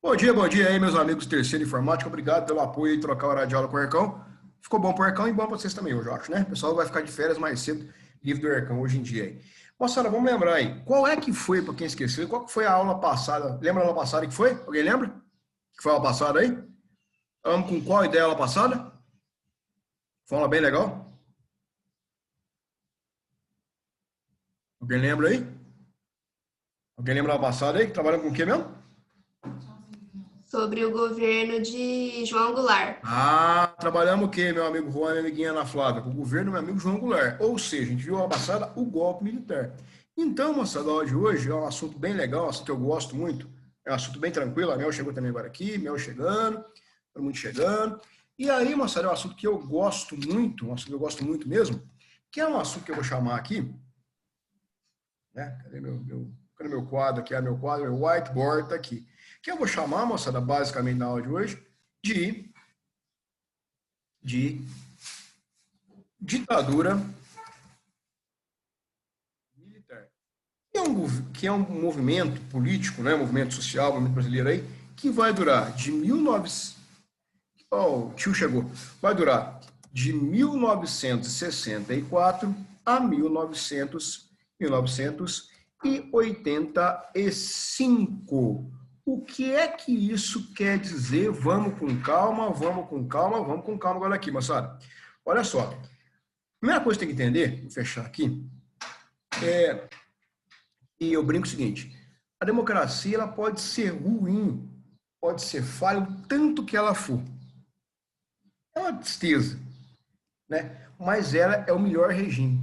Bom dia aí, meus amigos do Terceiro Informática. Obrigado pelo apoio e trocar o horário de aula com o Ercão. Ficou bom pro Ercão e bom para vocês também hoje, eu acho, né? O pessoal vai ficar de férias mais cedo, livre do Ercão hoje em dia aí. Moçada, vamos lembrar aí. Qual é que foi, para quem esqueceu, qual que foi a aula passada? Lembra a aula passada que foi? Alguém lembra? Que foi a aula passada aí? Vamos com qual ideia a aula passada? Foi uma aula bem legal? Alguém lembra aí? Alguém lembra a aula passada aí? Trabalhando com o quê mesmo? Sobre o governo de João Goulart. Ah, trabalhamos o quê, meu amigo Juan e minha amiguinha Ana Flávia? Com o governo do meu amigo João Goulart. Ou seja, a gente viu a passada o golpe militar. Então, moçada, a aula de hoje é um assunto bem legal, um assunto que eu gosto muito. É um assunto bem tranquilo. A Mel chegou também agora aqui, Mel chegando, todo mundo chegando. E aí, moçada, é um assunto que eu gosto muito, um assunto que eu gosto muito mesmo, que é um assunto que eu vou chamar aqui, né? Cadê meu quadro aqui? Meu quadro, meu whiteboard tá aqui. Que eu vou chamar, moçada, basicamente na aula de hoje, de ditadura militar. Que é um movimento político, né? Movimento social, movimento brasileiro aí, que vai durar de 1900. Oh, o tio chegou. Vai durar de 1964 a 1985. O que é que isso quer dizer? Vamos com calma, vamos com calma, vamos com calma agora aqui, moçada. Olha só. A primeira coisa que tem que entender, vou fechar aqui, e eu brinco o seguinte: a democracia ela pode ser ruim, pode ser falha, o tanto que ela for. É uma tristeza, né? Mas ela é o melhor regime.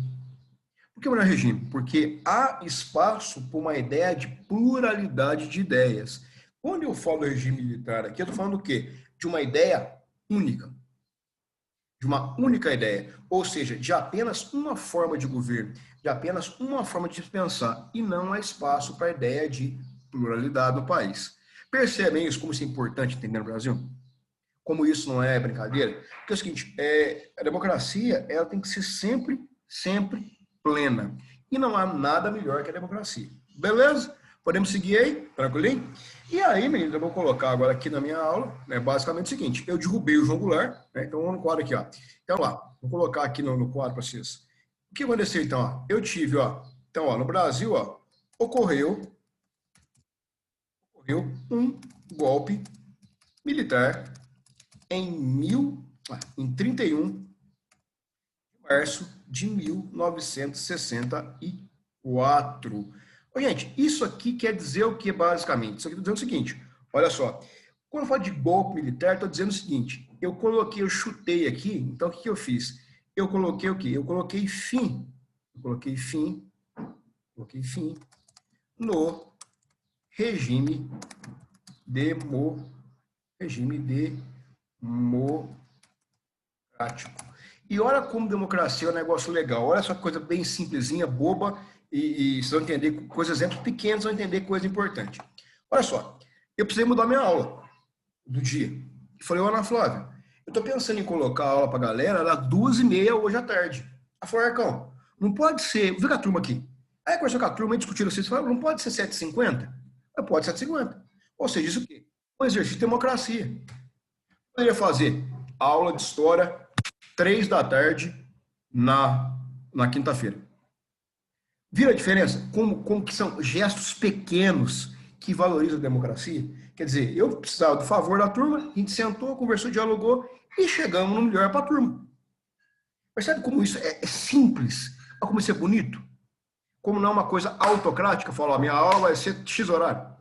Por que o melhor regime? Porque há espaço para uma ideia de pluralidade de ideias. Quando eu falo regime militar aqui, eu estou falando do quê? De uma ideia única. De uma única ideia. Ou seja, de apenas uma forma de governo, de apenas uma forma de pensar. E não há espaço para a ideia de pluralidade no país. Percebem isso, como isso é importante entender no Brasil? Como isso não é brincadeira? Porque é o seguinte, a democracia ela tem que ser sempre, sempre plena. E não há nada melhor que a democracia. Beleza? Podemos seguir aí? Tranquilinho? E aí, meninos, eu vou colocar agora aqui na minha aula, né, basicamente o seguinte, eu derrubei o João Goulart, né, então vamos no quadro aqui, ó. Então, lá, vou colocar aqui no quadro para vocês. O que aconteceu, então? Ó? Eu tive, ó, então, ó, no Brasil, ó, ocorreu um golpe militar em 31 de março de 1964. Ô, gente, isso aqui quer dizer o que basicamente? Isso aqui está dizendo o seguinte, olha só, quando eu falo de golpe militar, estou dizendo o seguinte, eu chutei aqui, então o que eu fiz? Eu coloquei o quê? Eu coloquei fim no regime democrático. E olha como democracia é um negócio legal. Olha só que coisa bem simplesinha, boba, e vocês vão entender coisas, exemplos pequenos, vão entender coisa importante. Olha só, eu precisei mudar minha aula do dia. E falei, Ana Flávia, eu estou pensando em colocar a aula para a galera às 2h30 hoje à tarde. Ela falou, Arcão, não pode ser. Vê com a turma aqui. Aí conversou com a turma e discutiram assim, falou, não pode ser 7h50? Pode 7h50. Ou seja, isso o quê? Um exercício de democracia. Poderia fazer aula de história 3 da tarde na quinta-feira. Vira a diferença? Como que são gestos pequenos que valorizam a democracia? Quer dizer, eu precisava do favor da turma, a gente sentou, conversou, dialogou e chegamos no melhor para a turma. Percebe como isso é simples? Olha como isso é bonito? Como não é uma coisa autocrática, falar, minha aula vai ser X horário.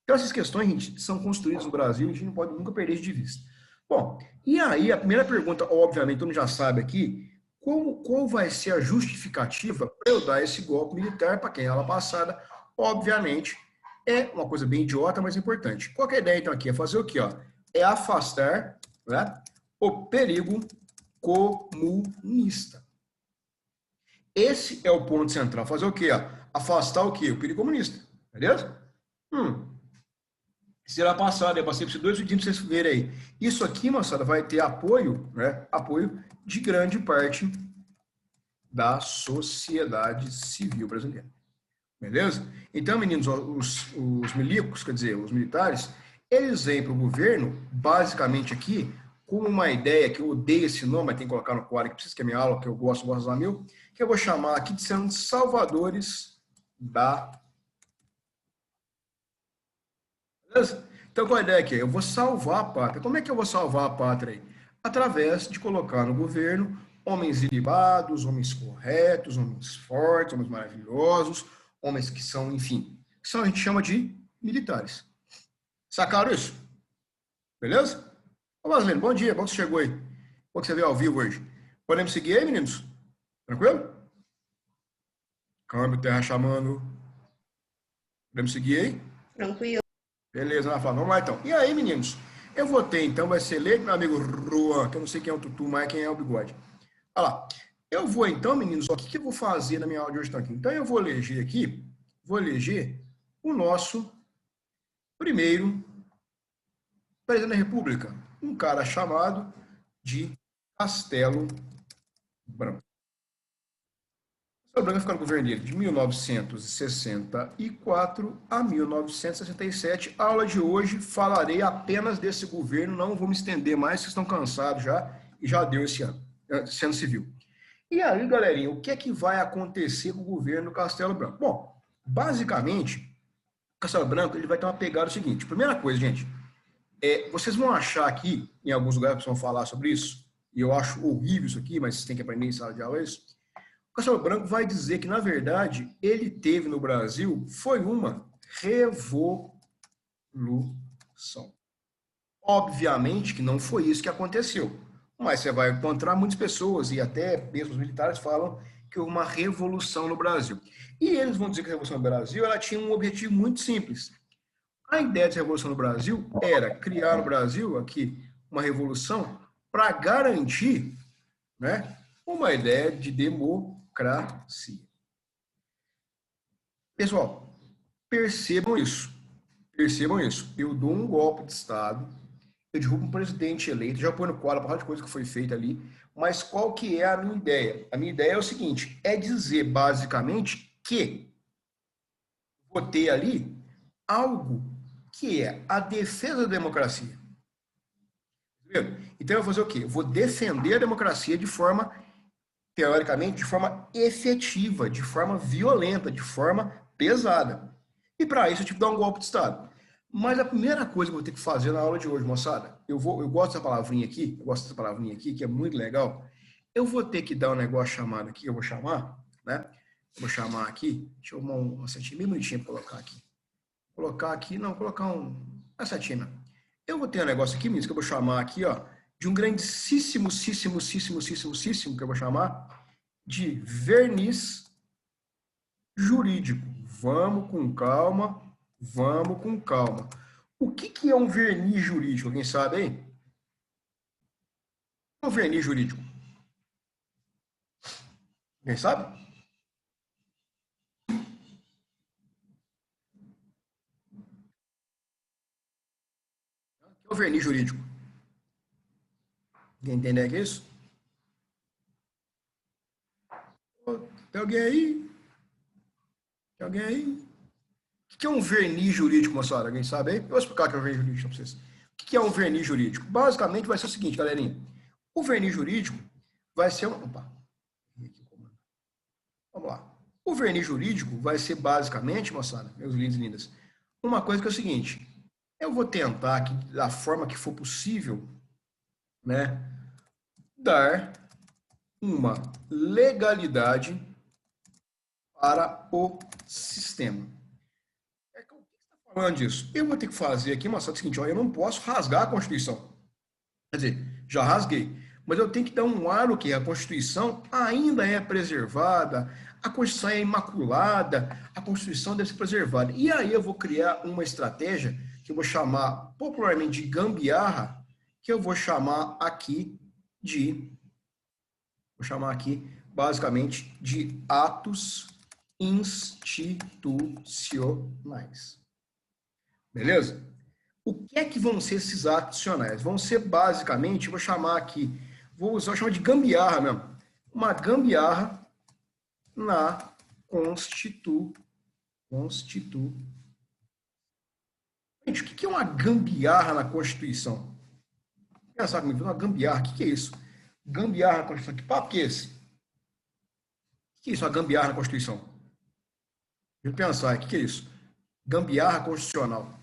Então, essas questões, gente, são construídas no Brasil e a gente não pode nunca perder isso de vista. Bom, e aí a primeira pergunta, obviamente, todo mundo já sabe aqui, qual vai ser a justificativa para eu dar esse golpe militar para quem é aula passada? Obviamente, é uma coisa bem idiota, mas importante. Qual é a ideia, então, aqui? É fazer o quê? Ó? É afastar, né, o perigo comunista. Esse é o ponto central. Fazer o quê? Ó? Afastar o quê? O perigo comunista. Beleza? Será passado, eu passei por esses 2 vídeos para vocês verem aí. Isso aqui, moçada, vai ter apoio, né? Apoio de grande parte da sociedade civil brasileira. Beleza? Então, meninos, os milicos, quer dizer, os militares, Eles vêm para o governo, basicamente aqui, com uma ideia, que eu odeio esse nome, mas tem que colocar no quadro, que precisa que é minha aula, que eu gosto de usar meu, que eu vou chamar aqui de sendo salvadores da... Beleza? Então, qual a ideia aqui? Eu vou salvar a pátria. Como é que eu vou salvar a pátria aí? Através de colocar no governo homens ilibados, homens corretos, homens fortes, homens maravilhosos, homens que são, enfim, que são, a gente chama de militares. Sacaram isso? Beleza? Ô, Marlene, bom dia, bom que você chegou aí. Bom que você veio ao vivo hoje. Podemos seguir aí, meninos? Tranquilo? Câmbio, terra chamando. Podemos seguir aí? Tranquilo. Beleza, Ana Flávia. Vamos lá então. E aí, meninos? Eu votei, então, vai ser eleito meu amigo Juan, que eu não sei quem é o Tutu, mas quem é o Bigode. Olha lá. Eu vou então, meninos, o que eu vou fazer na minha aula de hoje? Então, eu vou eleger aqui, o nosso primeiro presidente da República, um cara chamado de Castelo Branco. Castelo Branco ficou no governo dele de 1964 a 1967. A aula de hoje falarei apenas desse governo, não vou me estender mais, vocês estão cansados já, e já deu esse ano civil. E aí, galerinha, o que é que vai acontecer com o governo do Castelo Branco? Bom, basicamente, o Castelo Branco ele vai ter uma pegada seguinte. Primeira coisa, gente, vocês vão achar aqui, em alguns lugares que vão falar sobre isso, e eu acho horrível isso aqui, mas vocês têm que aprender em sala de aula isso. O Castelo Branco vai dizer que, na verdade, ele teve no Brasil, foi uma revolução. Obviamente que não foi isso que aconteceu, mas você vai encontrar muitas pessoas, e até mesmo os militares falam que houve uma revolução no Brasil. E eles vão dizer que a revolução no Brasil ela tinha um objetivo muito simples. A ideia de revolução no Brasil era criar no Brasil aqui uma revolução para garantir, né, uma ideia de democracia. Pessoal, percebam isso. Percebam isso. Eu dou um golpe de Estado, eu derrubo um presidente eleito, já põe no quadro uma porrada de coisa que foi feita ali, mas qual que é a minha ideia? A minha ideia é o seguinte, é dizer basicamente que vou ter ali algo que é a defesa da democracia. Então eu vou fazer o quê? Eu vou defender a democracia de forma, teoricamente, de forma efetiva, de forma violenta, de forma pesada. E para isso eu tive que dar um golpe de Estado. Mas a primeira coisa que eu vou ter que fazer na aula de hoje, moçada, eu gosto dessa palavrinha aqui, que é muito legal. Eu vou ter que dar um negócio chamado aqui, eu vou chamar, né? Eu vou chamar aqui, deixa eu arrumar uma setinha bem bonitinha para colocar aqui. Colocar uma setinha. Eu vou ter um negócio aqui, meninos, que eu vou chamar aqui, ó, de um grandíssimo, que eu vou chamar de verniz jurídico. Vamos com calma. O que é um verniz jurídico? Alguém sabe aí? O que é um verniz jurídico? Alguém sabe? O que é o verniz jurídico? Alguém entende o que é isso? Tem alguém aí? Tem alguém aí? O que é um verniz jurídico, moçada? Alguém sabe aí? Eu vou explicar o que é um verniz jurídico para vocês. O que é um verniz jurídico? Basicamente vai ser o seguinte, galerinha. O verniz jurídico vai ser... Opa. Vamos lá. O verniz jurídico vai ser basicamente, moçada, meus lindos e lindas, uma coisa que é o seguinte. Eu vou tentar, aqui, da forma que for possível, né, dar uma legalidade para o sistema. Falando disso, eu vou ter que fazer aqui uma coisa seguinte, ó, eu não posso rasgar a Constituição. Quer dizer, já rasguei, mas eu tenho que dar um ar o que a Constituição ainda é preservada, a Constituição é imaculada, a Constituição deve ser preservada. E aí eu vou criar uma estratégia que eu vou chamar popularmente de gambiarra, que eu vou chamar aqui basicamente de atos institucionais. Beleza? O que é que vão ser esses atos institucionais? Vão ser basicamente, vou chamar de gambiarra mesmo. Uma gambiarra na Constituição. Gente, o que é uma gambiarra na Constituição? Pensar comigo, uma gambiarra, o que é isso? Gambiarra na Constituição, que papo que é esse? O que é isso, uma gambiarra na Constituição? Deixa eu pensar, o que é isso? Gambiarra constitucional.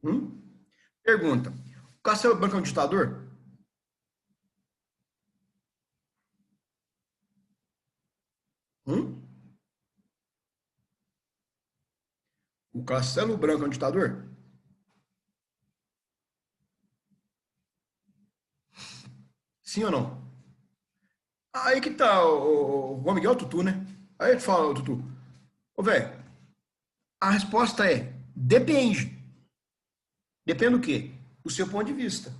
Hum? Pergunta, o Castelo Branco é um ditador? Hum? O Castelo Branco é um ditador? Sim ou não? Aí que tá o Juan Miguel Tutu, né? Aí ele fala, o Tutu, ô velho, a resposta é depende. Depende do quê? Do seu ponto de vista.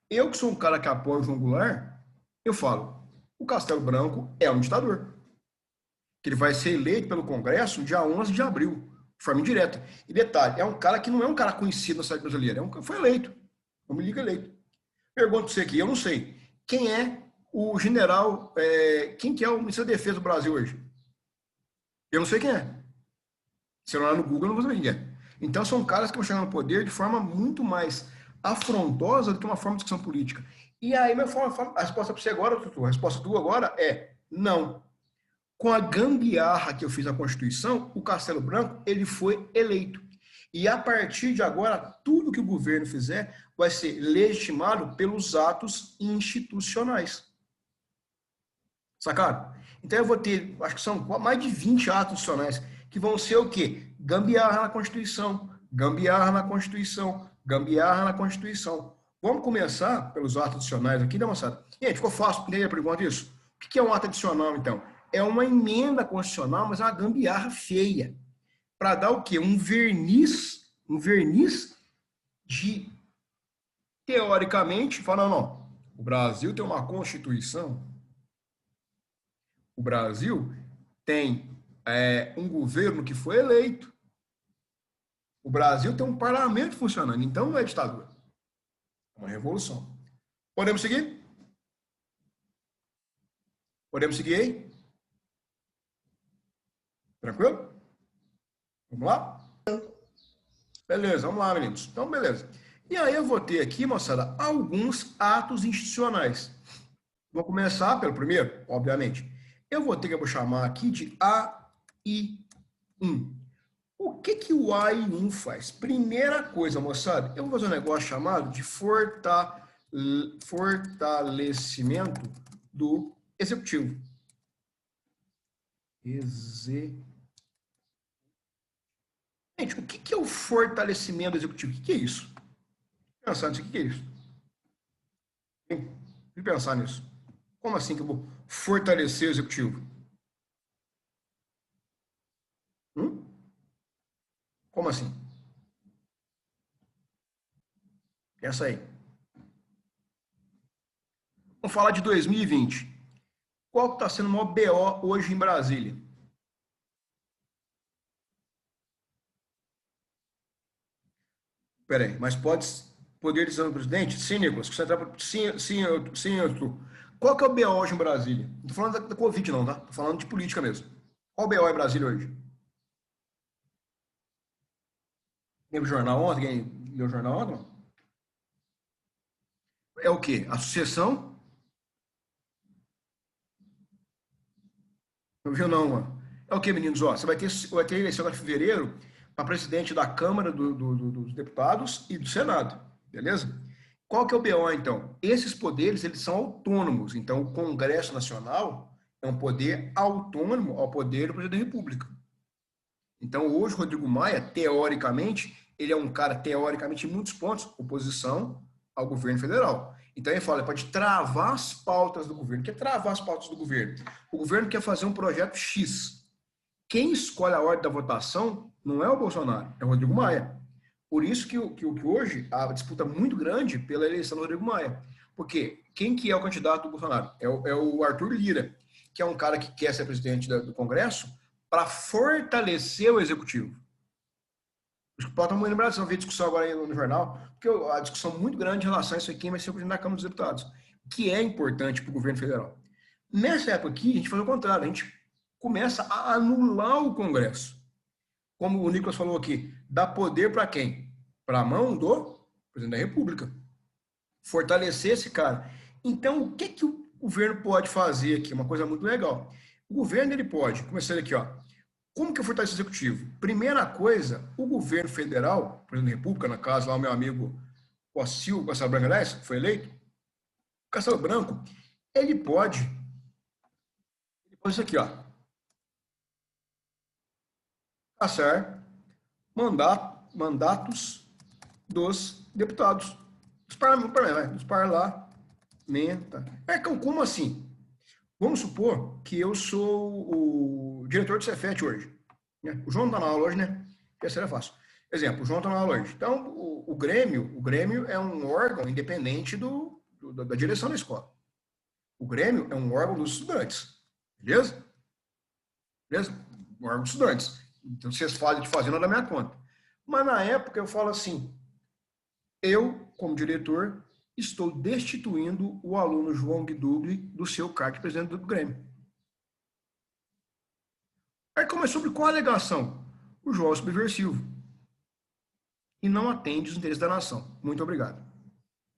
Eu que sou um cara que apoia o João Goulart, eu falo, o Castelo Branco é um ditador. Que ele vai ser eleito pelo Congresso dia 11 de abril, de forma indireta. E detalhe, é um cara que não é um cara conhecido na sociedade brasileira, foi eleito. Não me liga eleito. Pergunto para você aqui, eu não sei. Quem é o general, quem que é o ministro da Defesa do Brasil hoje? Eu não sei quem é. Se eu não olhar no Google, eu não vou saber quem é. Então, são caras que vão chegar no poder de forma muito mais afrontosa do que uma forma de discussão política. E aí, a resposta para você agora, Tutu, a resposta tua agora é não. Com a gambiarra que eu fiz na Constituição, o Castelo Branco ele foi eleito. E a partir de agora, tudo que o governo fizer vai ser legitimado pelos atos institucionais. Sacaram? Então eu vou ter, acho que são mais de 20 atos institucionais, que vão ser o quê? Gambiarra na Constituição, gambiarra na Constituição, gambiarra na Constituição. Vamos começar pelos atos adicionais aqui, né, moçada? Gente, ficou fácil entender por enquanto isso? O que é um ato adicional, então? É uma emenda constitucional, mas é uma gambiarra feia. Para dar o quê? Um verniz de, teoricamente, falar, não, o Brasil tem uma Constituição, o Brasil tem um governo que foi eleito, o Brasil tem um parlamento funcionando, então não é ditadura, é uma revolução. Podemos seguir? Podemos seguir aí? Tranquilo? Vamos lá? Beleza, vamos lá, meninos. Então, beleza. E aí eu vou ter aqui, moçada, alguns atos institucionais. Vou começar pelo primeiro, obviamente. Eu vou ter que chamar aqui de AI1. O que o AI1 faz? Primeira coisa, moçada, eu vou fazer um negócio chamado de fortalecimento do executivo. Gente, o que é o fortalecimento do executivo? O que é isso? Pensar nisso, o que é isso? Tem que pensar nisso. Como assim que eu vou fortalecer o executivo? Como assim? Pensa aí. Vamos falar de 2020. Qual está sendo o maior BO hoje em Brasília? Peraí, mas poder decisão do presidente? Sim, Nicolas. Sim, Arthur. Qual que é o BO hoje em Brasília? Não estou falando da Covid, não, tá? Estou falando de política mesmo. Qual o BO em Brasília hoje? Lembra o jornal ontem? Quem leu o jornal ontem? É o quê? A sucessão? Não viu, não, mano. É o quê, meninos? Ó, você vai ter eleição agora em fevereiro para presidente da Câmara dos Deputados e do Senado, beleza? Qual que é o BO, então? Esses poderes, eles são autônomos. Então, o Congresso Nacional é um poder autônomo ao poder do Presidente da República. Então, hoje, o Rodrigo Maia, teoricamente, ele é um cara, teoricamente, em muitos pontos, oposição ao governo federal. Então, ele fala, ele pode travar as pautas do governo. O que é travar as pautas do governo? O governo quer fazer um projeto X. Quem escolhe a ordem da votação não é o Bolsonaro, é o Rodrigo Maia. Por isso que hoje a disputa muito grande pela eleição do Rodrigo Maia. Porque quem que é o candidato do Bolsonaro? É o Arthur Lira, que é um cara que quer ser presidente do Congresso para fortalecer o executivo. Os que podem muito lembrar, vocês vão ver discussão agora aí no jornal, porque a discussão muito grande em relação a isso aqui vai ser o presidente da Câmara dos Deputados, que é importante para o governo federal. Nessa época aqui, a gente faz o contrário, a gente começa a anular o Congresso. Como o Nicolas falou aqui, Dá poder para quem? Para a mão do presidente da República. Fortalecer esse cara. Então, o que o governo pode fazer aqui? Uma coisa muito legal. O governo, ele pode, começando aqui, ó. Como que eu fortaleço o executivo? Primeira coisa, o governo federal, presidente da República, na casa lá, o meu amigo Castelo Branco, aliás, foi eleito. O Castelo Branco, ele pode isso aqui, ó. Passar mandatos dos deputados. Dos parlamentares. Como assim? Vamos supor que eu sou o diretor do Cefet hoje. Né? O João está na aula hoje, né? Essa era fácil. Exemplo, o João está na aula hoje. Então, o Grêmio é um órgão independente da direção da escola. O Grêmio é um órgão dos estudantes. Beleza? Beleza? Um órgão dos estudantes. Então, vocês falam de fazer da minha conta. Mas, na época, eu falo assim, eu, como diretor, estou destituindo o aluno João Guidugli do seu cargo de presidente do Grêmio. Aí começou sobre qual a alegação? O João é subversivo. E não atende os interesses da nação. Muito obrigado.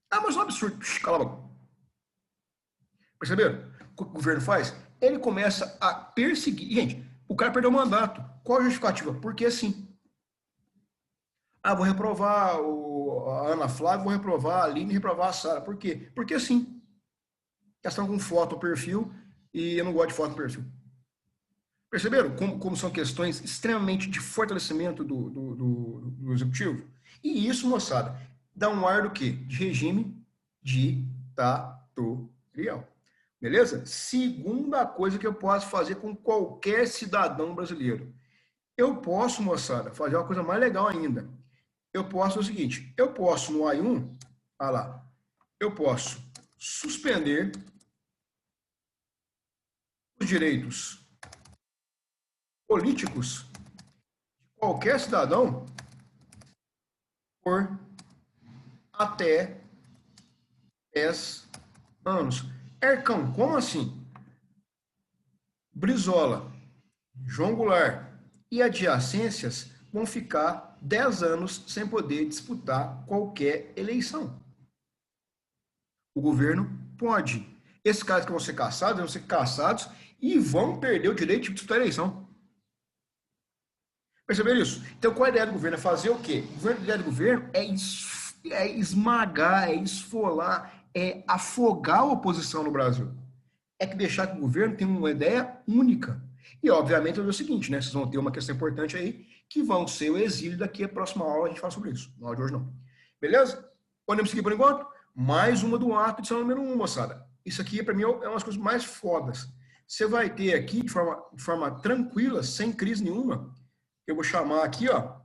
Ah, mas é um absurdo. Cala a boca. Perceberam? O que o governo faz? Ele começa a perseguir. Gente, o cara perdeu o mandato. Qual a justificativa? Porque assim. Ah, vou reprovar a Ana Flávia, vou reprovar a Aline, reprovar a Sara. Por quê? Porque assim. Elas estão com foto no perfil e eu não gosto de foto no perfil. Perceberam como são questões extremamente de fortalecimento do executivo? E isso, moçada, dá um ar do quê? De regime ditatorial. Beleza? Segunda coisa que eu posso fazer com qualquer cidadão brasileiro. Eu posso, moçada, fazer uma coisa mais legal ainda. Eu posso o seguinte, eu posso no AI1, olha lá, eu posso suspender os direitos políticos de qualquer cidadão por até 10 anos. Ercão, como assim? Brizola, João Goulart e adjacências vão ficar 10 anos sem poder disputar qualquer eleição. O governo pode. Esses caras que vão ser caçados e vão perder o direito de disputar a eleição. Perceberam isso? Então, qual é a ideia do governo? É fazer o quê? A ideia do governo é esmagar, é esfolar, é afogar a oposição no Brasil. É que deixar que o governo tenha uma ideia única. E, obviamente, é o seguinte, né? Vocês vão ter uma questão importante aí, que vão ser o exílio daqui a próxima aula, a gente fala sobre isso. No áudio de hoje não. Beleza? Podemos seguir por enquanto? Mais uma do ato de edição número 1, moçada. Isso aqui, para mim, é uma das coisas mais fodas. Você vai ter aqui, de forma tranquila, sem crise nenhuma, eu vou chamar aqui, ó,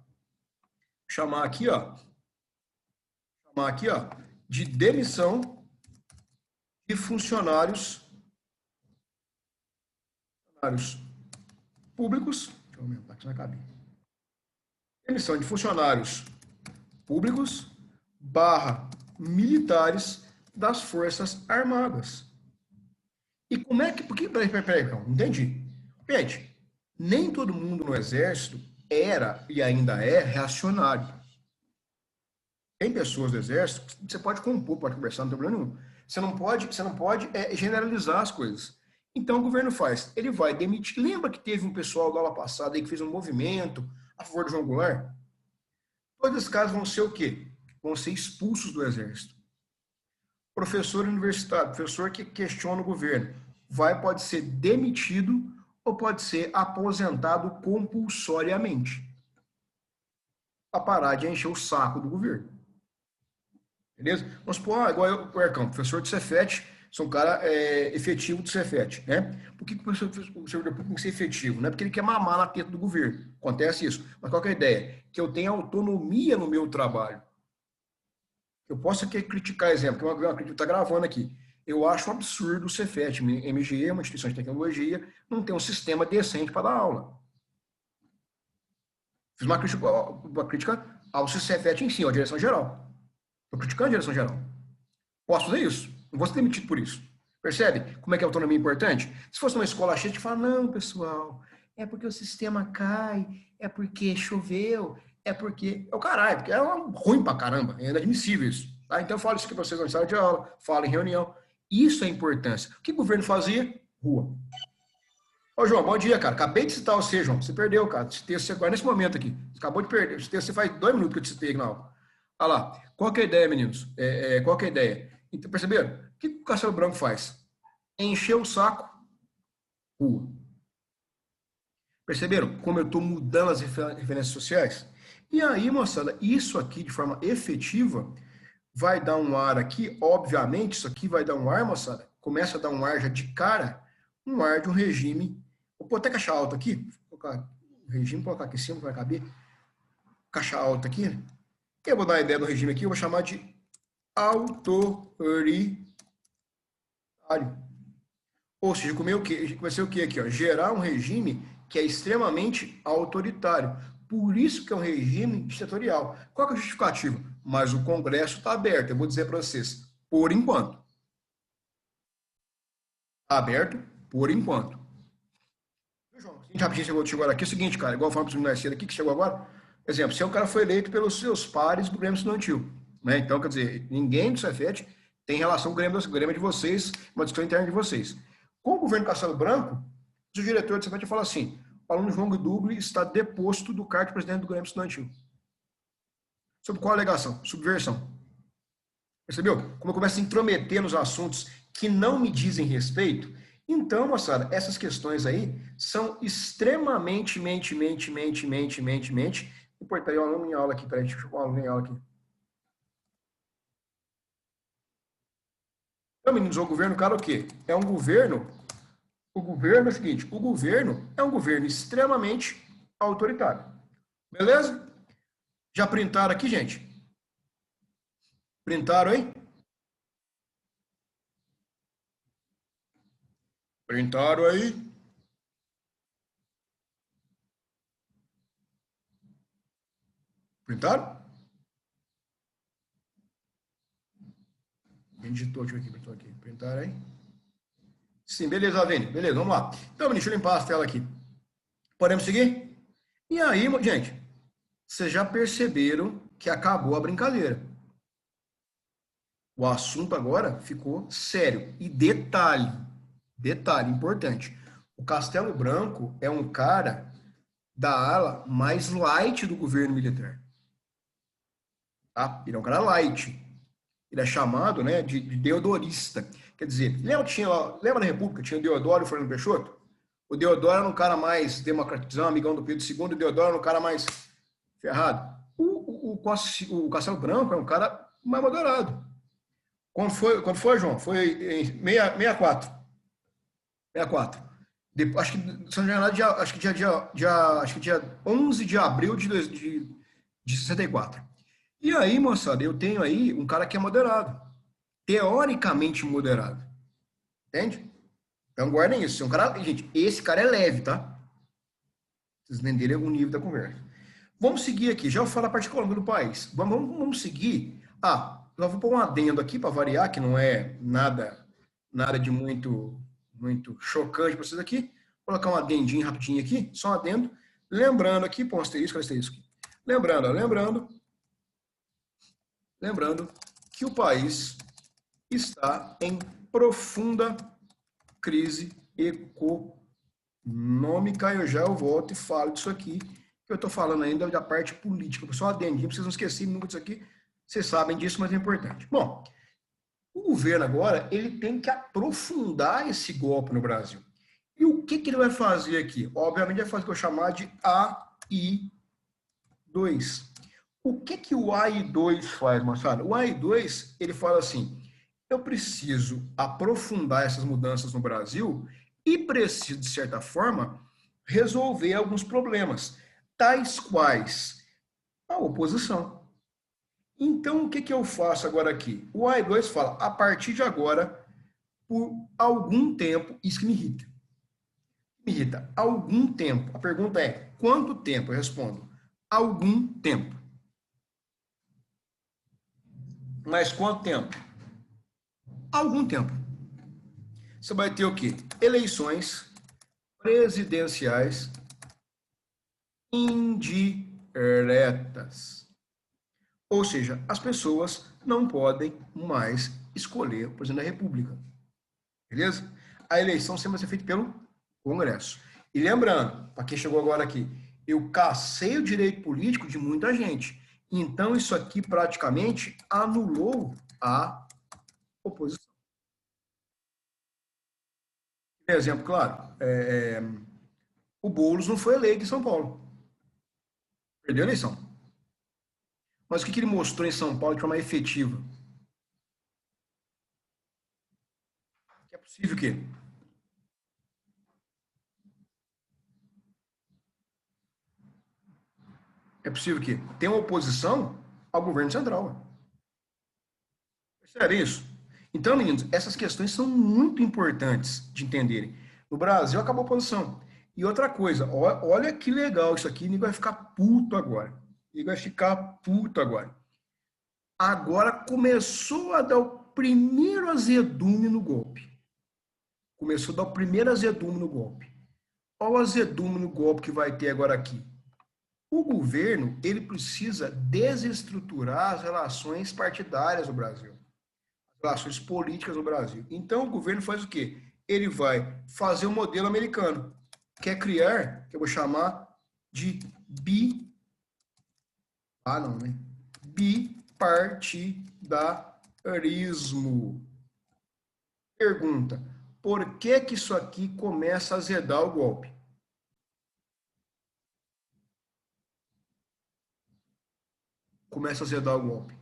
de demissão de funcionários públicos. Deixa eu aumentar aqui na cabine. Demissão de funcionários públicos / militares das Forças Armadas. E como é que... Peraí, não entendi. Gente, nem todo mundo no Exército era e ainda é reacionário. Tem pessoas do Exército que você pode compor, pode conversar, não tem problema nenhum. Você não pode generalizar as coisas. Então, o governo faz. Ele vai demitir. Lembra que teve um pessoal da aula passada aí que fez um movimento a favor do João Goulart? Todos esses casos vão ser o quê? Vão ser expulsos do Exército. Professor universitário, professor que questiona o governo, pode ser demitido ou pode ser aposentado compulsoriamente para parar de encher o saco do governo. Beleza? Vamos supor, igual o Ercão, professor de Cefet, sou um cara efetivo do Cefet, né? Por que o servidor público tem que ser efetivo? Não é porque ele quer mamar na teta do governo. Acontece isso. Mas qual que é a ideia? Que eu tenha autonomia no meu trabalho. Eu posso aqui criticar, exemplo, que uma crítica está gravando aqui. Eu acho um absurdo o Cefet, MGE, uma instituição de tecnologia, não ter um sistema decente para dar aula. Fiz uma crítica ao Cefet em si, à direção geral. Estou criticando a direção geral. Posso fazer isso. Não vou ser demitido por isso. Percebe como é que a autonomia é importante? Se fosse uma escola cheia, a gente fala, não, pessoal, é porque o sistema cai, é porque choveu, é porque é o caralho, porque é ruim pra caramba, é inadmissível isso. Tá? Então eu falo isso aqui pra vocês na sala de aula, falo em reunião. Isso é importância. O que o governo fazia? Rua. Ô, João, bom dia, cara. Acabei de citar você, João. Você perdeu, cara. Esse texto agora nesse momento aqui. Você acabou de perder. Esse texto você faz 2 minutos que eu te citei aqui na aula. Olha lá. Qual que é a ideia, meninos? Qual que é a ideia? Então, perceberam? O que o Castelo Branco faz? Encher o saco, rua. Perceberam como eu estou mudando as referências sociais? E aí, moçada, isso aqui de forma efetiva vai dar um ar aqui, obviamente, isso aqui vai dar um ar, moçada, começa a dar um ar já de cara, um ar de um regime. Vou pôr até caixa alta aqui, vou colocar o regime, colocar aqui em cima, vai caber. Caixa alta aqui. Eu vou dar a ideia do regime aqui, eu vou chamar de autoritário. Ou seja, vai ser o que aqui? Ó? Gerar um regime que é extremamente autoritário. Por isso que é um regime ditatorial. Qual que é a justificativa? Mas o Congresso está aberto. Eu vou dizer para vocês, por enquanto. Está aberto, por enquanto. João, rapidinho chegou agora aqui. É o seguinte, cara, igual falamos para o Narciso aqui, que chegou agora. Por exemplo, se o cara foi eleito pelos seus pares do Grêmio Estudantil. Né? Então, quer dizer, ninguém do Cefet tem relação com o Grêmio de vocês, uma discussão interna de vocês. Com o governo Castelo Branco, o diretor do Cefet fala assim, o aluno João Guidugle está deposto do cargo de presidente do Grêmio Estudantil. Sobre qual alegação? Subversão. Percebeu? Como eu começo a intrometer nos assuntos que não me dizem respeito, então, moçada, essas questões aí são extremamente, importante. Eu aluno em aula aqui, peraí, deixa eu chamar o aluno em aula aqui. Então, meninos, o governo, cara, o quê? É um governo. O governo é o seguinte: o governo é um governo extremamente autoritário. Beleza? Já printaram aqui, gente? Printaram aí? Printaram aí? Printaram? Quem digitou? Deixa eu ver aqui, printou aqui. Printaram aí? Sim, beleza, Avene. Beleza, vamos lá. Então, deixa eu limpar a tela aqui. Podemos seguir? E aí, gente, vocês já perceberam que acabou a brincadeira. O assunto agora ficou sério. E detalhe importante. O Castelo Branco é um cara da ala mais light do governo militar. Tá? Ele é um cara light. Ele é chamado, né, de deodorista. Quer dizer, lembra da República? Tinha o Deodoro e o Fernando Peixoto? O Deodoro era um cara mais democratizado, amigão do Pedro II, o Deodoro era um cara mais ferrado. O Castelo Branco é um cara mais moderado. Quando foi, João? Foi em 64. 64. Acho que dia 11 de abril de 64. E aí, moçada, eu tenho aí um cara que é moderado. Teoricamente moderado. Entende? Então guardem isso. Gente, esse cara é leve, tá? Vocês entenderem o nível da conversa. Vamos seguir aqui. Já vou falar a parte econômica do país. Vamos seguir. Eu vou pôr um adendo aqui para variar, que não é nada de muito chocante para vocês aqui. Vou colocar um adendinho rapidinho aqui, só um adendo. Lembrando aqui, põe um asterisco aqui. Lembrando que o país está em profunda crise econômica. Eu volto e falo disso aqui, que eu estou falando ainda da parte política. Só adendinho, para vocês não esquecerem nunca disso aqui. Vocês sabem disso, mas é importante. Bom, o governo agora, ele tem que aprofundar esse golpe no Brasil. E o que ele vai fazer aqui? Obviamente, vai fazer o que eu chamar de AI2. O que o AI2 faz, moçada? O AI2, ele fala assim, eu preciso aprofundar essas mudanças no Brasil e preciso, de certa forma, resolver alguns problemas, tais quais a oposição. Então, o que eu faço agora aqui? O AI2 fala, a partir de agora, por algum tempo, isso que me irrita. Me irrita, algum tempo. A pergunta é, quanto tempo? Eu respondo, algum tempo. Mas quanto tempo? Algum tempo. Você vai ter o quê? Eleições presidenciais indiretas. diretas. Ou seja, as pessoas não podem mais escolher o presidente da República. Beleza? A eleição sempre vai ser feita pelo Congresso. E lembrando, para quem chegou agora aqui, eu cacei o direito político de muita gente. Então, isso aqui praticamente anulou a oposição. Exemplo, claro, o Boulos não foi eleito em São Paulo. Perdeu a eleição. Mas o que ele mostrou em São Paulo de forma efetiva? Que é possível o quê? É possível que tenha uma oposição ao governo central. Percebe isso? Então, meninos, essas questões são muito importantes de entenderem. No Brasil acabou a oposição. E outra coisa, olha que legal isso aqui, ninguém vai ficar puto agora. Ninguém vai ficar puto agora. Agora começou a dar o primeiro azedume no golpe. Começou a dar o primeiro azedume no golpe. Olha o azedume no golpe que vai ter agora aqui. O governo, ele precisa desestruturar as relações partidárias no Brasil. As relações políticas no Brasil. Então, o governo faz o quê? Ele vai fazer o modelo americano. Quer criar, que eu vou chamar de bipartidarismo. Pergunta, por que que isso aqui começa a azedar o golpe? Começa a azedar o golpe.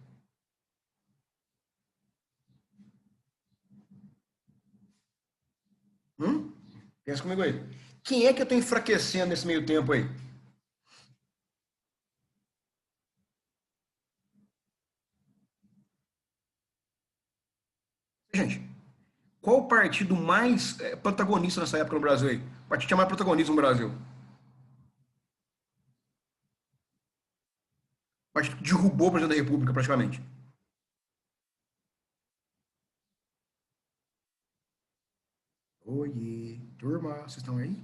Pensa comigo aí. Quem é que eu estou enfraquecendo nesse meio tempo aí? Gente, qual o partido mais protagonista nessa época no Brasil aí? O partido que tinha mais protagonismo no Brasil? O partido que derrubou o presidente da República, praticamente. Oiê, turma, vocês estão aí?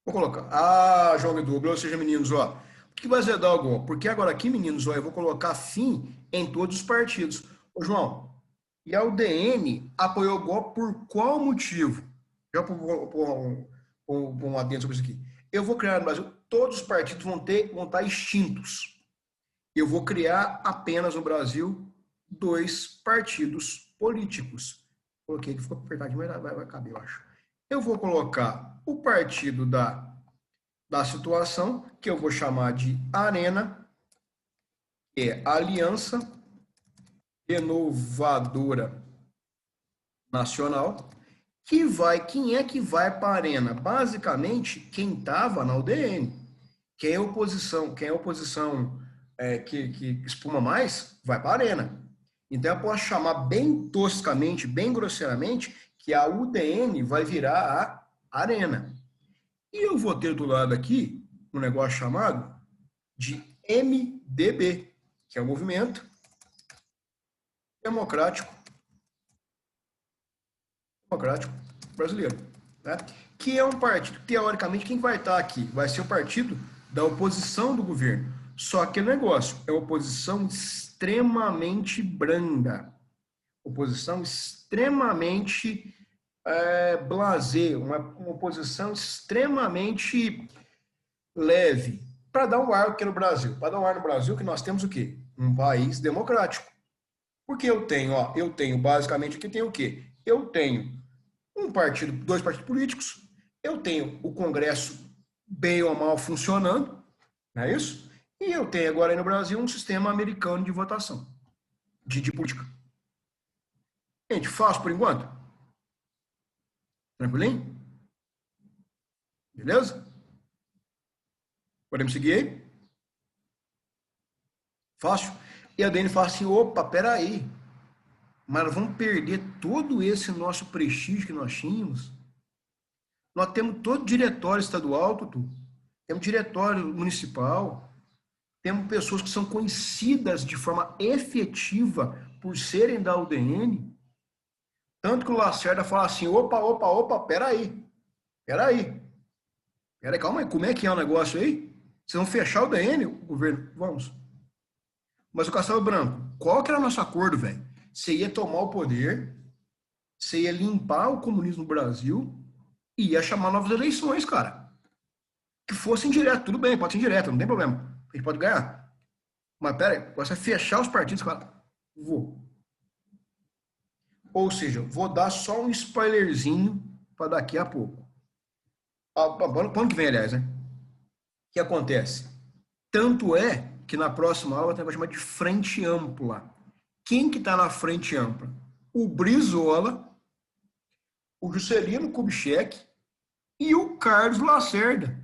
Vou colocar. Ah, João Medugla, ou seja, meninos, ó. Por que vai azedar o golpe? Porque agora aqui, meninos, ó, eu vou colocar fim em todos os partidos. Ô, João, e a UDN apoiou o golpe por qual motivo? Já vou pôr um adendo sobre isso aqui. Eu vou criar no Brasil, todos os partidos vão estar extintos. Eu vou criar apenas no Brasil 2 partidos políticos. Coloquei que ficou apertadinho, mas vai caber, eu acho. Eu vou colocar o partido da situação, que eu vou chamar de Arena, que é Aliança Renovadora Nacional, quem é que vai para a Arena? Basicamente, quem estava na UDN. Quem é oposição que espuma mais, vai para a Arena. Então, eu posso chamar bem toscamente, bem grosseiramente, que a UDN vai virar a Arena. E eu vou ter do lado aqui um negócio chamado de MDB, que é o Movimento Democrático Brasileiro. Né? Que é um partido, teoricamente, quem vai estar aqui? Vai ser o partido da oposição do governo. Só que o negócio é oposição extremamente branda. Oposição extremamente blasé, uma oposição extremamente leve, para dar um ar aqui no Brasil. Para dar um ar no Brasil que nós temos o quê? Um país democrático. Porque eu tenho basicamente aqui tenho o quê? Eu tenho um partido, 2 partidos políticos, eu tenho o Congresso bem ou mal funcionando, não é isso? E eu tenho agora aí no Brasil um sistema americano de votação, de política. Gente, fácil por enquanto? Tranquilinho? Beleza? Podemos seguir aí? Fácil? E a Dani fala assim, opa, peraí, mas vamos perder todo esse nosso prestígio que nós tínhamos? Nós temos todo diretório estadual, Tutu, temos diretório municipal, temos pessoas que são conhecidas de forma efetiva por serem da UDN, tanto que o Lacerda fala assim, opa, peraí, calma aí, como é que é o negócio aí? Vocês vão fechar o DN, o governo? Vamos. Mas o Castelo Branco, qual que era o nosso acordo, velho? Você ia tomar o poder, você ia limpar o comunismo no Brasil e ia chamar novas eleições, cara. Que fossem direto, tudo bem, pode ser direto, não tem problema. A gente pode ganhar. Mas pera aí, você fechar os partidos, cara, vou. Ou seja, vou dar só um spoilerzinho para daqui a pouco. Ano que vem, aliás, né? O que acontece? Tanto é que na próxima aula tem uma chamada de frente ampla. Quem que está na frente ampla? O Brizola, o Juscelino Kubitschek e o Carlos Lacerda.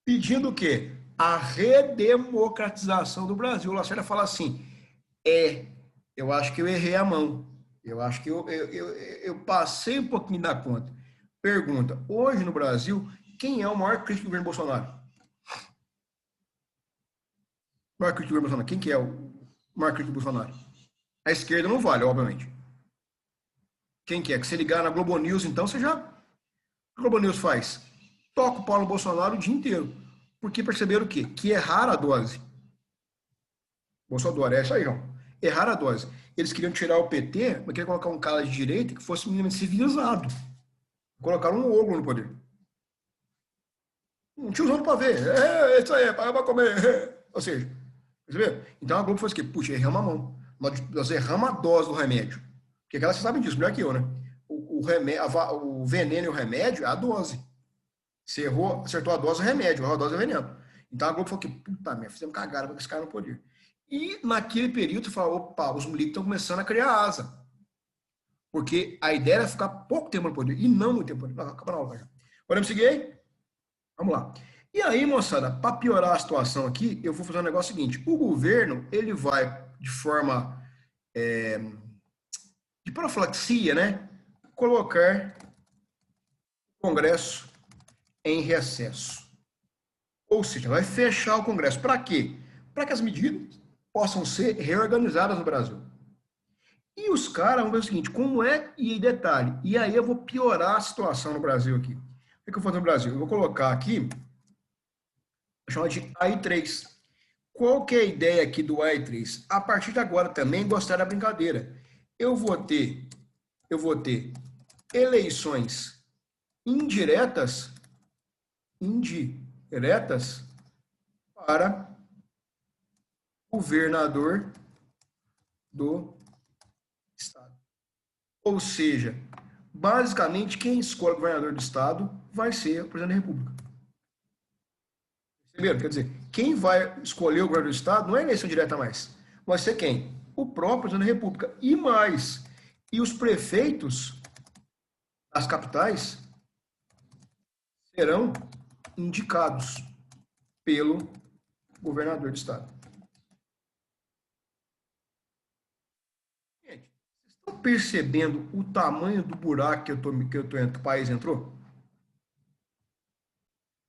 Pedindo o quê? A redemocratização do Brasil. O Lacerda fala assim, eu acho que eu errei a mão. Eu acho que eu passei um pouquinho da conta. Pergunta, hoje no Brasil, quem é o maior crítico do governo Bolsonaro? O maior crítico do governo Bolsonaro. Quem que é o maior crítico do Bolsonaro? A esquerda não vale, obviamente. Quem que é? Que você ligar na Globo News, então, você já... O que a Globo News faz? Toca o Paulo Bolsonaro o dia inteiro. Porque perceberam o quê? Que erraram a dose. Bolsonaro, é isso aí, João. Erraram a dose. Eles queriam tirar o PT, mas queriam colocar um cara de direita que fosse minimamente civilizado. Colocaram um ogro no poder. Um tiozão pra ver. Isso aí, vai comer. Ou seja, percebeu? Então a Globo foi o quê? Puxa, erramos a mão. Nós erramos a dose do remédio. Porque aquela você sabe disso, melhor que eu, né? O veneno e o remédio é a dose. Você errou, acertou a dose, é remédio. Errou a dose, é veneno. Então a Globo falou que, puta merda, fizemos cagada com esse cara no poder. E naquele período você falou, opa, os milicos estão começando a criar asa. Porque a ideia era ficar pouco tempo no poder, e não muito tempo no poder. Acaba na aula já. Podemos seguir aí? Vamos lá. E aí, moçada, para piorar a situação aqui, eu vou fazer um negócio seguinte. O governo, ele vai, de forma de profilaxia, né, colocar o Congresso em recesso. Ou seja, vai fechar o Congresso. Para quê? Para que as medidas possam ser reorganizadas no Brasil. E os caras vão ver o seguinte, como é, e detalhe, e aí eu vou piorar a situação no Brasil aqui. O que eu vou fazer no Brasil? Eu vou colocar aqui, vou chamar de AI3. Qual que é a ideia aqui do AI3? A partir de agora também gostar da brincadeira. Eu vou ter eleições indiretas para governador do estado. Ou seja, basicamente quem escolhe o governador do estado vai ser o presidente da República. Perceberam? Quer dizer, quem vai escolher o governador do estado não é eleição direta mais. Vai ser quem? O próprio presidente da República. E mais, e os prefeitos das capitais serão indicados pelo governador do estado. Gente, vocês estão percebendo o tamanho do buraco que o país entrou?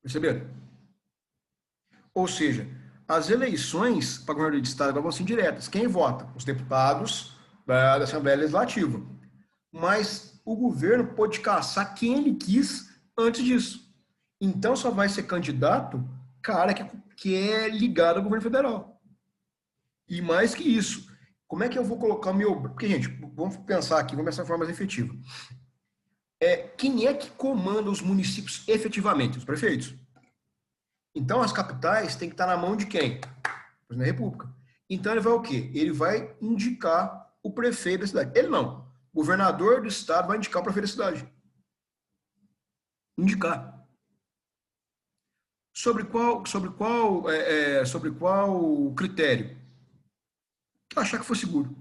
Perceberam? Ou seja, as eleições para governador de estado agora vão ser diretas. Quem vota? Os deputados da Assembleia Legislativa. Mas o governo pode caçar quem ele quis antes disso. Então só vai ser candidato cara que é ligado ao governo federal. E mais que isso, como é que eu vou colocar o meu... Porque, gente, vamos pensar aqui, vamos pensar de forma mais efetiva. Quem é que comanda os municípios efetivamente? Os prefeitos. Então as capitais têm que estar na mão de quem? Presidente da República. Então ele vai o quê? Ele vai indicar o prefeito da cidade. Ele não. O governador do estado vai indicar o prefeito da cidade. Indicar. Sobre qual critério? Achar que for seguro.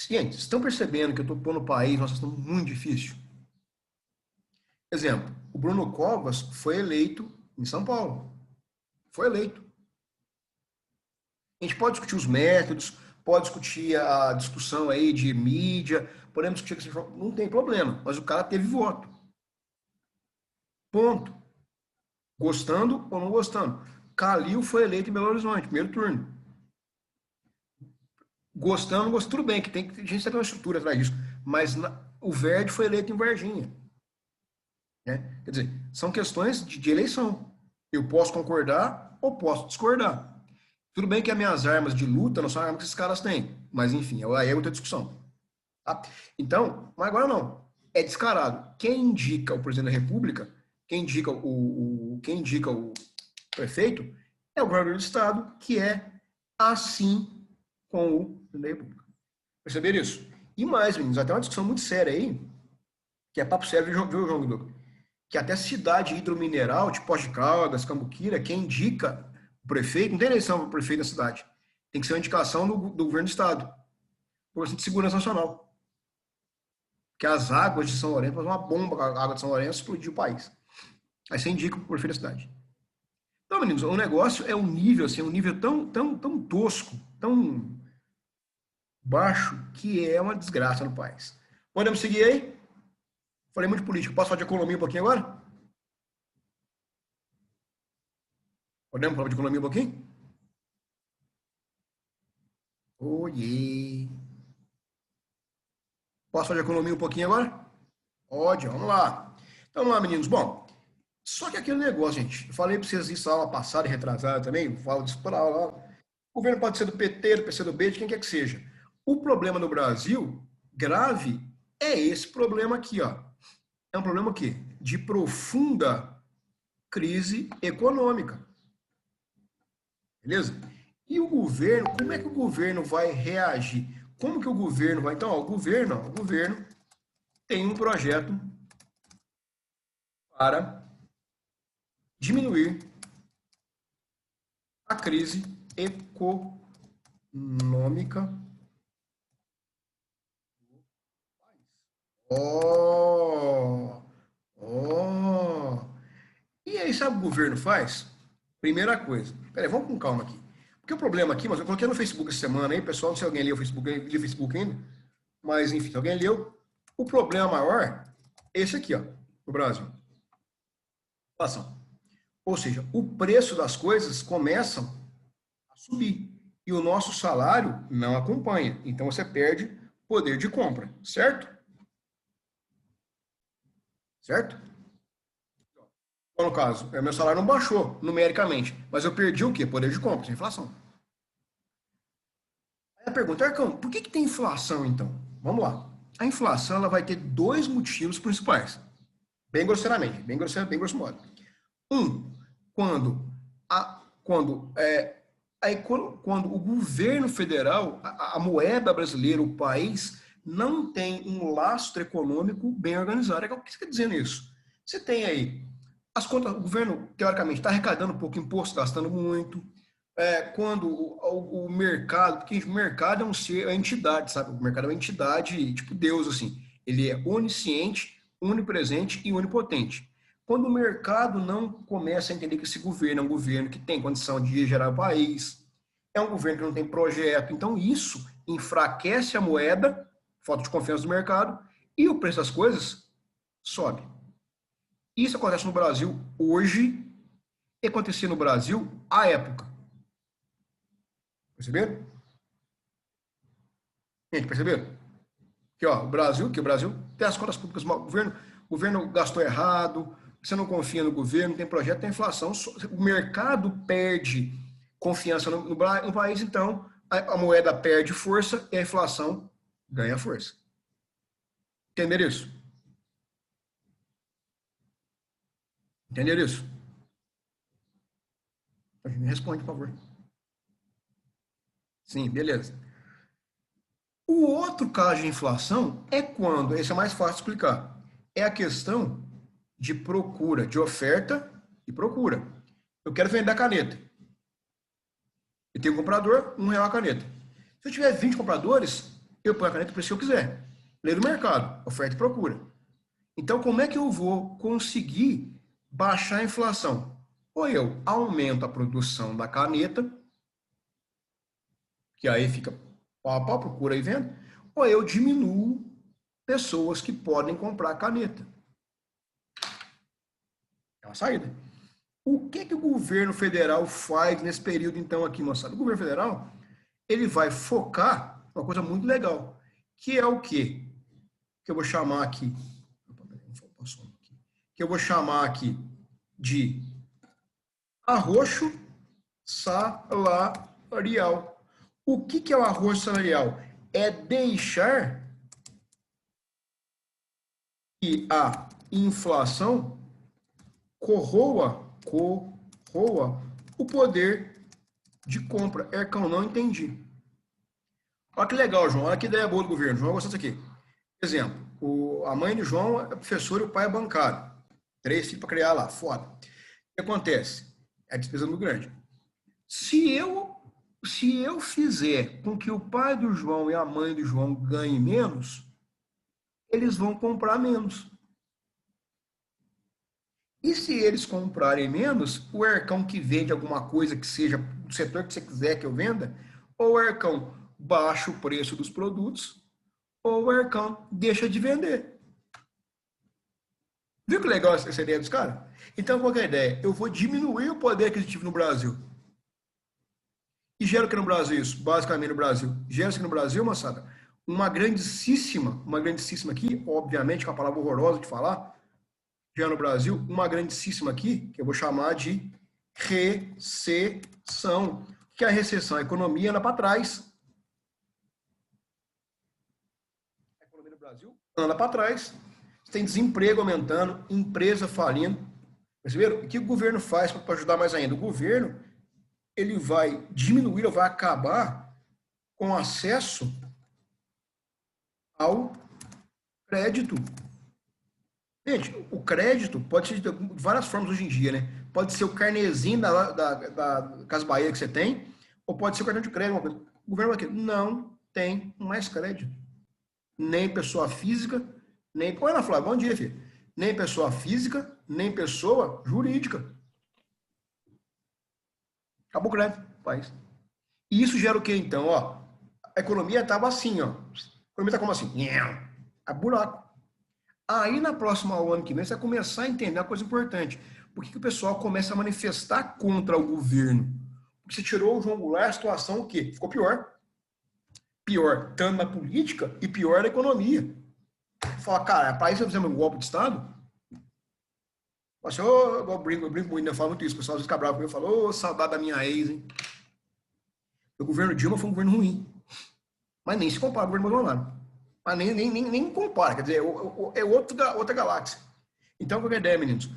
Gente, estão percebendo que eu estou pondo o país numa situação muito difícil? Exemplo, o Bruno Covas foi eleito em São Paulo. Foi eleito. A gente pode discutir os métodos, pode discutir a discussão aí de mídia, podemos discutir que não tem problema, mas o cara teve voto. Ponto. Gostando ou não gostando. Calil foi eleito em Belo Horizonte, primeiro turno. Gostando, gostando, tudo bem, que a gente tem uma estrutura atrás disso, mas o Verde foi eleito em Varginha. né? Quer dizer, são questões de eleição. Eu posso concordar ou posso discordar. Tudo bem que as minhas armas de luta não são armas que esses caras têm, mas enfim, aí é outra discussão. Tá? Então, mas agora não. É descarado. Quem indica o presidente da República, quem indica o prefeito, é o governador do estado, que é assim com o presidente da República. Perceberam isso? E mais, meninos, até uma discussão muito séria aí, que é papo sério, viu, João Guido? Que até cidade hidromineral, tipo Poços de Caldas, Cambuquira, quem indica o prefeito, não tem eleição para o prefeito da cidade. Tem que ser uma indicação do governo do estado, por assim, de segurança nacional. Que as águas de São Lourenço, uma bomba com a água de São Lourenço, explodiu o país. Aí você indica o prefeito da cidade. Então, meninos, o negócio é um nível, assim, um nível tão tosco, tão baixo, que é uma desgraça no país. Podemos seguir aí? Falei muito de política. Posso falar de economia um pouquinho agora? Podemos falar de economia um pouquinho? Oiê! Posso falar de economia um pouquinho agora? Pode, vamos lá. Então, vamos lá, meninos. Bom, só que aquele negócio, gente, eu falei para vocês isso na aula passada e retrasada também, eu falo disso por aula. O governo pode ser do PT, do PCdoB, de quem quer que seja. O problema no Brasil, grave, é esse problema aqui, ó. É um problema o quê? De profunda crise econômica. Beleza? E o governo, como é que o governo vai reagir? Como que o governo vai... Então, ó, o governo tem um projeto para diminuir a crise econômica. E aí, sabe o que o governo faz? Primeira coisa. Peraí, vamos com calma aqui. Porque o problema aqui, mas eu coloquei no Facebook essa semana aí, pessoal, não sei se alguém leu o Facebook, li o Facebook ainda, mas enfim, se alguém leu, o problema maior é esse aqui, ó, no Brasil. Inflação. Ou seja, o preço das coisas começam a subir e o nosso salário não acompanha. Então você perde poder de compra, certo? Certo? Então, no caso, meu salário não baixou numericamente, mas eu perdi o quê? Poder de compra, inflação. Aí a pergunta, Arcão, por que tem inflação então? Vamos lá. A inflação ela vai ter dois motivos principais. Bem grosseiramente, bem grosso modo. Um, quando, quando o governo federal, a moeda brasileira, o país, não tem um lastro econômico bem organizado. O que você quer dizer nisso? Você tem aí as contas, o governo, teoricamente, está arrecadando pouco imposto, gastando muito. Quando o mercado, porque o mercado é um ser, é uma entidade, sabe? O mercado é uma entidade, tipo Deus, assim. Ele é onisciente, onipresente e onipotente. Quando o mercado não começa a entender que esse governo é um governo que tem condição de gerar o país, é um governo que não tem projeto, então isso enfraquece a moeda, falta de confiança do mercado, e o preço das coisas sobe. Isso acontece no Brasil hoje e acontecia no Brasil à época. Perceberam? Gente, perceberam? Que ó, o Brasil tem as contas públicas, o governo gastou errado, você não confia no governo, tem projeto, tem inflação, o mercado perde confiança no país, então a moeda perde força e a inflação ganha força. Entenderam isso? Entenderam isso? Me responde, por favor. Sim, beleza. O outro caso de inflação é quando, esse é mais fácil de explicar, é a questão de procura, de oferta e procura. Eu quero vender a caneta. Eu tenho um comprador, R$1 a caneta. Se eu tiver 20 compradores, eu ponho a caneta o preço que eu quiser. Lei do mercado, oferta e procura. Então, como é que eu vou conseguir baixar a inflação? Ou eu aumento a produção da caneta, que aí fica pau a pau, procura e venda, ou eu diminuo pessoas que podem comprar a caneta. É uma saída. O que o governo federal faz nesse período, então, aqui, moçada? O governo federal, ele vai focar uma coisa muito legal, que é o quê? Que eu vou chamar aqui, eu vou chamar aqui de arroxo salarial. O que é o arroxo salarial? É deixar que a inflação corroa o poder de compra. Ercão, não entendi. Olha que legal, João. Olha que ideia boa do governo. João, gostou disso aqui. Exemplo, a mãe de João é professora e o pai é bancário. 3 filhos para criar lá, foda. O que acontece? É a despesa muito grande. Se eu fizer com que o pai do João e a mãe do João ganhem menos, eles vão comprar menos. E se eles comprarem menos, o Ercão que vende alguma coisa que seja do setor que você quiser que eu venda, ou o Ercão baixa o preço dos produtos, ou o Ercão deixa de vender. Viu que legal essa ideia dos caras? Então, qual é a ideia? Eu vou diminuir o poder aquisitivo no Brasil. E gera o que no Brasil isso? Basicamente no Brasil. Gera o que no Brasil, moçada? Uma grandíssima aqui, obviamente, com a palavra horrorosa de falar, já no Brasil, uma grandíssima aqui, que eu vou chamar de recessão. O que é a recessão? A economia anda para trás. A economia do Brasil anda para trás. Tem desemprego aumentando, empresa falindo. Perceberam? O que o governo faz para ajudar mais ainda? O governo ele vai diminuir ou vai acabar com o acesso ao crédito. Gente, o crédito pode ser de várias formas hoje em dia, né? Pode ser o carnezinho da Casa Bahia que você tem, ou pode ser o cartão de crédito. O governo vai não tem mais crédito. Nem pessoa física, nem... Põe na Flávia, bom dia, filho. Nem pessoa física, nem pessoa jurídica. Acabou o crédito, país. E isso gera o quê, então? Ó, a economia estava assim, ó. A economia está como assim? É buraco. Aí, na próxima ano que vem, você vai começar a entender uma coisa importante. Por que o pessoal começa a manifestar contra o governo? Porque você tirou o João Goulart, a situação o quê? Ficou pior. Pior tanto na política e pior na economia. Fala, cara, é para isso fazer um golpe de Estado? Assim, eu brinco muito, eu falo muito isso. O pessoal fica bravo comigo, eu falo, saudade da minha ex, hein? O governo Dilma foi um governo ruim. Mas nem se compara com o governo Bolsonaro. Mas nem compara, quer dizer, é outra galáxia. Então, qual é a ideia, meninos?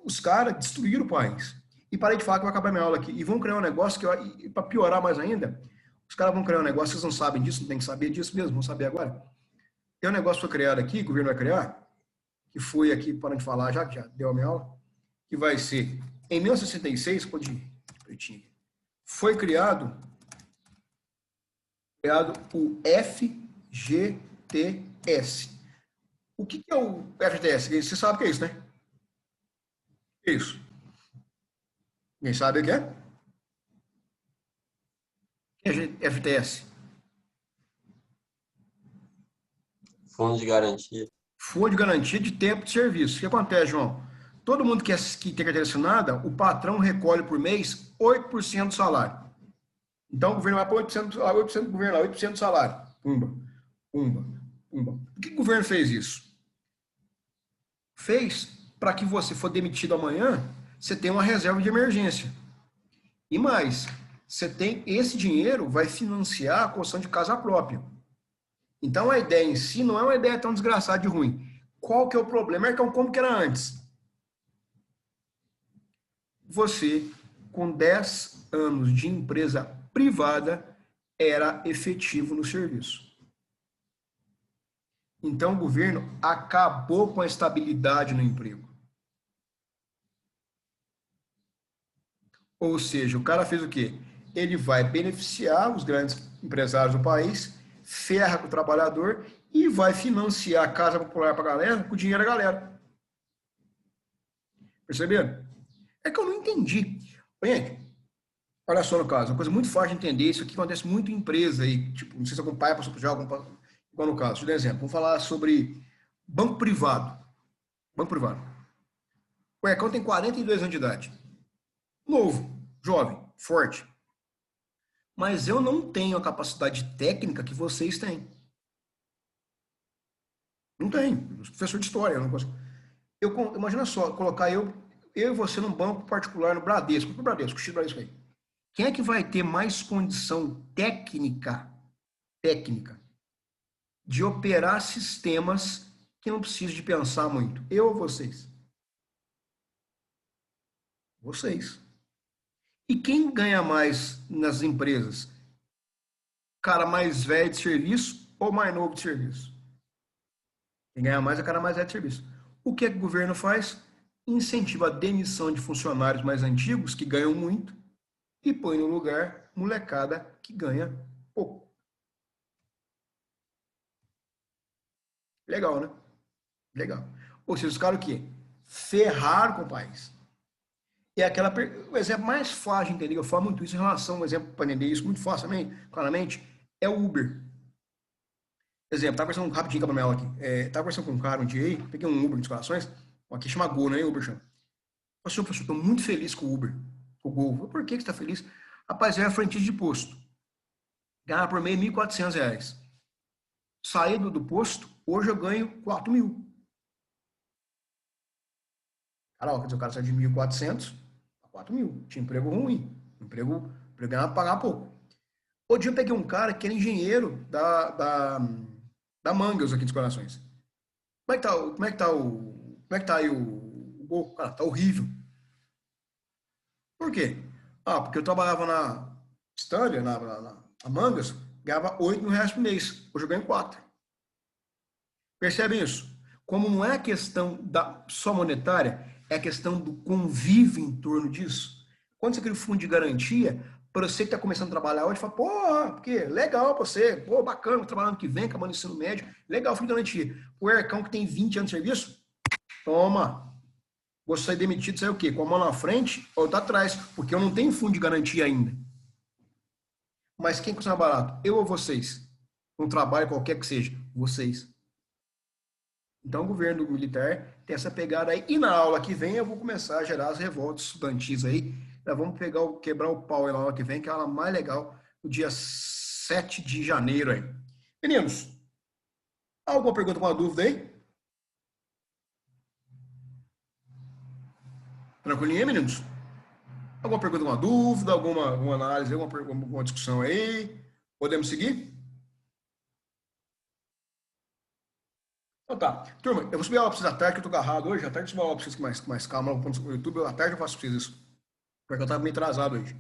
Os caras destruíram o país. E parei de falar que eu vou acabar minha aula aqui. E vão criar um negócio que, para piorar mais ainda, os caras vão criar um negócio, vocês não sabem disso, não tem que saber disso mesmo, vão saber agora. Tem um negócio que foi criado aqui, que o governo vai criar, que foi aqui, parando de falar já, que já deu a minha aula, que vai ser, em 1966, foi criado o FGTS. O que é o FGTS? Você sabe o que é isso, né? O que é isso? Ninguém sabe o que é? O que é FGTS? Fundo de garantia. Fundo de garantia de tempo de serviço. O que acontece, João? Todo mundo que tem carteira assinada, o patrão recolhe por mês 8% do salário. Então, o governo vai para 8% do salário, 8% do governo, 8% do salário. Pumba. Por que o governo fez isso? Fez para que você for demitido amanhã, você tenha uma reserva de emergência. E mais, você tem esse dinheiro, vai financiar a construção de casa própria. Então, a ideia em si não é uma ideia tão desgraçada de ruim. Qual que é o problema? É como que era antes. Você, com 10 anos de empresa privada, era efetivo no serviço. Então, o governo acabou com a estabilidade no emprego. Ou seja, o cara fez o quê? Ele vai beneficiar os grandes empresários do país, ferra com o trabalhador e vai financiar a casa popular para a galera com o dinheiro da galera. Perceberam? É que eu não entendi. Gente, olha só no caso, uma coisa muito fácil de entender, isso aqui acontece muito em empresa aí, tipo, não sei se algum pai passou por já, igual no caso, por exemplo, vamos falar sobre banco privado. Banco privado. O Ercão tem 42 anos de idade. Novo, jovem, forte. Mas eu não tenho a capacidade técnica que vocês têm. Não tenho. Eu sou professor de história, eu não consigo. Imagina só, colocar eu e você num banco particular no Bradesco, X Bradesco aí. Quem é que vai ter mais condição técnica de operar sistemas que não precisa de pensar muito? Eu ou vocês? Vocês. E quem ganha mais nas empresas? Cara mais velho de serviço ou mais novo de serviço? Quem ganha mais é o cara mais velho de serviço. O que é que o governo faz? Incentiva a demissão de funcionários mais antigos, que ganham muito, e põe no lugar molecada que ganha pouco. Legal, né? Legal. Ou seja, os caras o quê? Ferraram com o país. E aquela, o exemplo mais fácil de entender, eu falo muito isso em relação, um exemplo para entender isso muito fácil também, claramente, é o Uber. Exemplo, estava conversando rapidinho com a Pamela aqui. Estava conversando com um cara um dia aí, peguei um Uber de corações, aqui chama Gol, né? Uber chama. Professor, estou muito feliz com o Uber, com o Gol. Por que você está feliz? Rapaz, eu era frentista de posto. Ganhava por mês R$1.400. Saí do posto, hoje eu ganho 4.000. Cara, quer dizer, o cara saiu de 1.400 a 4.000. Tinha emprego ruim. Emprego ganhava para pagar pouco. Outro dia eu peguei um cara que era engenheiro da Mangas aqui dos Corações. Como é que tá aí o Gol? Cara, tá horrível. Por quê? Porque eu trabalhava na Stanley, na Mangas, ganhava R$8.000 por mês. Hoje eu ganho 4. Percebe isso? Como não é a questão só monetária, é a questão do convívio em torno disso. Quando você cria um fundo de garantia, para você que está começando a trabalhar hoje, fala, porque legal para você, bacana, trabalhando que vem, acabando o ensino médio, legal, fundo de garantia. O Ercão que tem 20 anos de serviço, toma, vou sair demitido, sai o quê? Com a mão na frente ou tá atrás, porque eu não tenho fundo de garantia ainda. Mas quem custa barato? Eu ou vocês? Um trabalho qualquer que seja, vocês. Então, o governo militar tem essa pegada aí. E na aula que vem, eu vou começar a gerar as revoltas estudantis aí. Nós vamos quebrar o pau aí na aula que vem, que é a aula mais legal, no dia 7 de janeiro aí. Meninos, alguma pergunta, alguma dúvida aí? Tranquilinha, meninos? Alguma pergunta, alguma dúvida, alguma análise, alguma discussão aí? Podemos seguir? Então tá. Turma, eu vou subir a aula pra vocês à tarde, que eu tô agarrado hoje. À tarde eu subo a aula pra vocês com mais calma no YouTube. À tarde eu faço pra vocês isso. Porque eu tava meio atrasado hoje.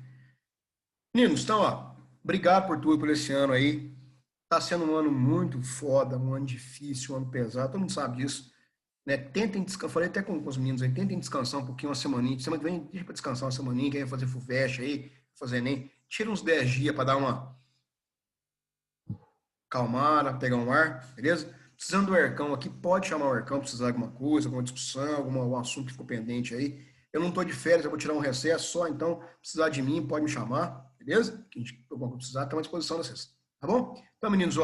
Meninos, então, obrigado por tudo, por esse ano aí. Tá sendo um ano muito foda, um ano difícil, um ano pesado. Todo mundo sabe disso. Né? Tentem descansar. Falei até com os meninos aí, tentem descansar um pouquinho, uma semaninha. Semana que vem, deixa pra descansar uma semaninha. Quem vai fazer FUVEST aí, fazer ENEM. Tira uns 10 dias pra dar uma calmada, pegar um ar, beleza? Precisando do Ercão aqui, pode chamar o Ercão, precisar de alguma coisa, alguma discussão, algum assunto que ficou pendente aí. Eu não estou de férias, eu vou tirar um recesso só, então, precisar de mim, pode me chamar, beleza? Que a gente precisar, está à disposição de vocês, tá bom? Então, meninos,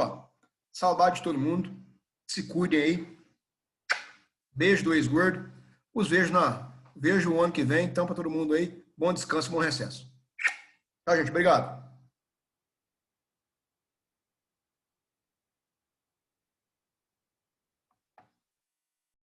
saudade de todo mundo, se cuidem aí, beijo do ex-gordo, os vejo o ano que vem, então, para todo mundo aí, bom descanso, bom recesso. Tá, gente? Obrigado.